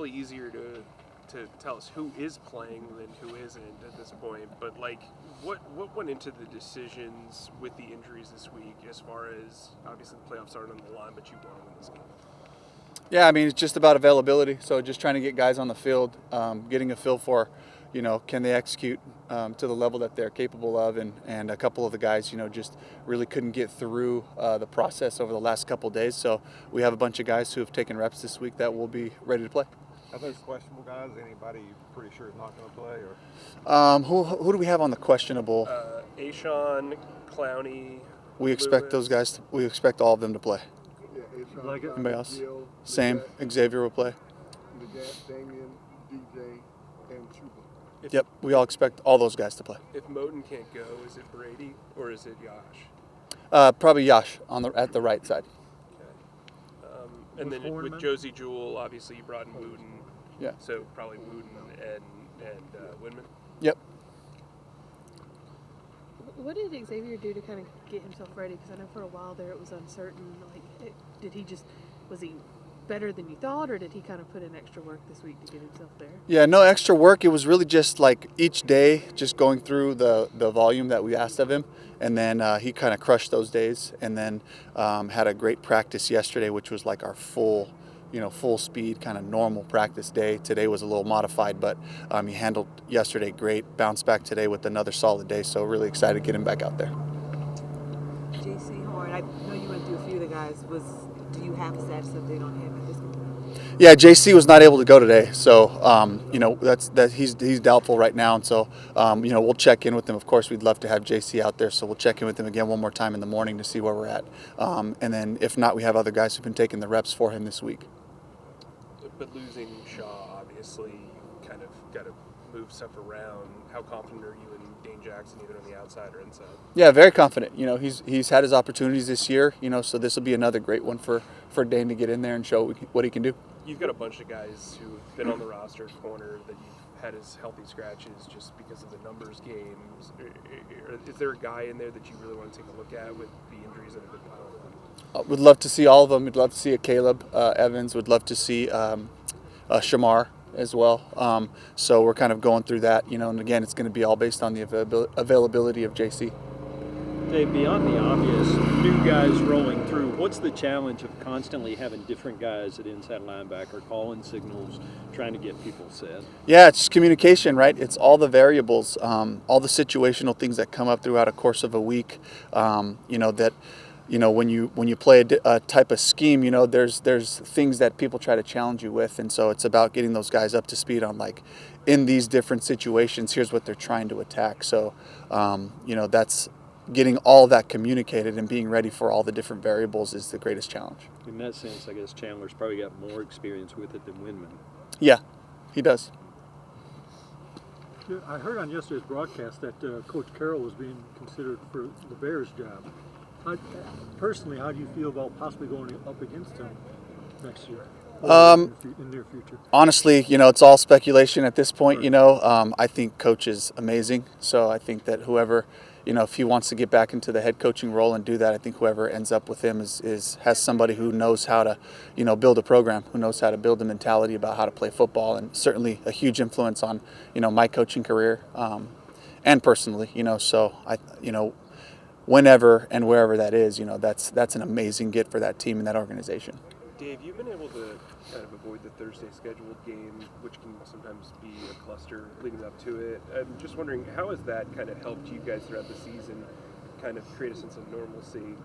probably easier to tell us who is playing than who isn't at this point. But like, what went into the decisions with the injuries this week? As far as obviously the playoffs aren't on the line, but you want to win this game. Yeah, I mean, it's just about availability. So just trying to get guys on the field, getting a feel for, can they execute to the level that they're capable of. And a couple of the guys, just really couldn't get through the process over the last couple of days. So we have a bunch of guys who have taken reps this week that will be ready to play. Are those questionable guys? Anybody you're pretty sure is not going to play? Or Who do we have on the questionable? Ashawn, Clowney. We expect those guys. We expect all of them to play. Yeah, Like it? Anybody else? Gil, Same. Xavier will play. Damien, DJ, and Chuba. Yep. We all expect all those guys to play. If Moten can't go, is it Brady or is it Yash? Probably Yash at the right side. And then with Josie Jewell, obviously you brought in Wooten. Yeah. So probably Wooten and Windman. Yep. What did Xavier do to kind of get himself ready? Because I know for a while there it was uncertain. Like, was he better than you thought, or did he kind of put in extra work this week to get himself there? Yeah, no extra work. It was really just like each day, just going through the volume that we asked of him. And then he kind of crushed those days, and then had a great practice yesterday, which was like our full speed kind of normal practice day. Today was a little modified, but he handled yesterday great. Bounced back today with another solid day, so really excited to get him back out there. JC Horn, I know you went through a few of the guys. Do you have a status update on him at this point? Yeah, JC was not able to go today, so he's doubtful right now, and so we'll check in with him. Of course, we'd love to have JC out there, so we'll check in with him again one more time in the morning to see where we're at, and then if not, we have other guys who've been taking the reps for him this week. But losing Shaw, obviously, you kind of got to move stuff around. How confident are you in Dane Jackson, either on the outside or inside? Yeah, very confident. He's had his opportunities this year. So this will be another great one for Dane to get in there and show what he can do. You've got a bunch of guys who've been on the roster corner that you've had as healthy scratches just because of the numbers games. Is there a guy in there that you really want to take a look at with the injuries that have been piling up? We'd love to see all of them. We'd love to see a Caleb Evans. We'd love to see Shamar as well. So we're kind of going through that, and again, it's going to be all based on the availability of JC. Dave, beyond the obvious, new guys rolling through, what's the challenge of constantly having different guys at inside linebacker, calling signals, trying to get people set? Yeah, it's just communication, right? It's all the variables, all the situational things that come up throughout a course of a week, when you play a type of scheme, there's things that people try to challenge you with, and so it's about getting those guys up to speed on, like, in these different situations, here's what they're trying to attack. So, that's getting all that communicated and being ready for all the different variables is the greatest challenge. In that sense, I guess Chandler's probably got more experience with it than Windman. Yeah, he does. I heard on yesterday's broadcast that Coach Carroll was being considered for the Bears job. Personally, how do you feel about possibly going up against him next year? In near future? Honestly, it's all speculation at this point. I think Coach is amazing. So I think that whoever, if he wants to get back into the head coaching role and do that, I think whoever ends up with him has somebody who knows how to, build a program, who knows how to build a mentality about how to play football, and certainly a huge influence on, my coaching career, and personally, So whenever and wherever that is, that's an amazing get for that team and that organization. Dave, you've been able to kind of avoid the Thursday scheduled game, which can sometimes be a cluster leading up to it. I'm just wondering, how has that kind of helped you guys throughout the season kind of create a sense of normalcy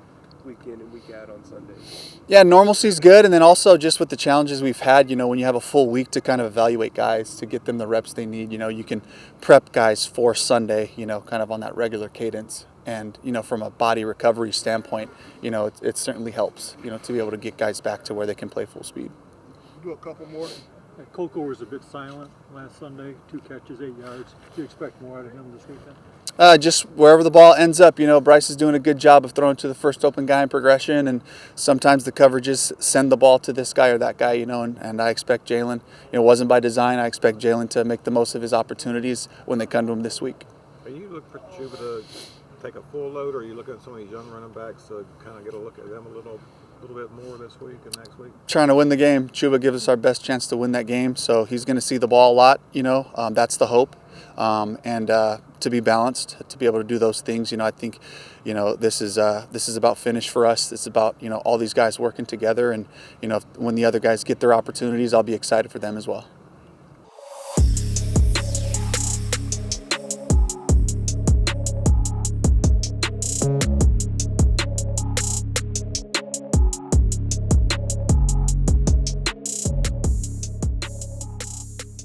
week in and week out on Sundays? Yeah, normalcy's good, and then also just with the challenges we've had, when you have a full week to kind of evaluate guys, to get them the reps they need, you can prep guys for Sunday, kind of on that regular cadence. And, from a body recovery standpoint, it certainly helps, to be able to get guys back to where they can play full speed. Do a couple more. Coco was a bit silent last Sunday, 2 catches, 8 yards. Do you expect more out of him this weekend? Just wherever the ball ends up, Bryce is doing a good job of throwing to the first open guy in progression, and sometimes the coverages send the ball to this guy or that guy, and I expect Jalen, it wasn't by design, I expect Jalen to make the most of his opportunities when they come to him this week. Are you looking for Chuba to take a full load, or are you looking at some of these young running backs to kind of get a look at them a little a little bit more this week and next week? Trying to win the game. Chuba gives us our best chance to win that game, so he's going to see the ball a lot. That's the hope, and to be balanced, to be able to do those things. I think, this is about finish for us. It's about all these guys working together, and when the other guys get their opportunities, I'll be excited for them as well.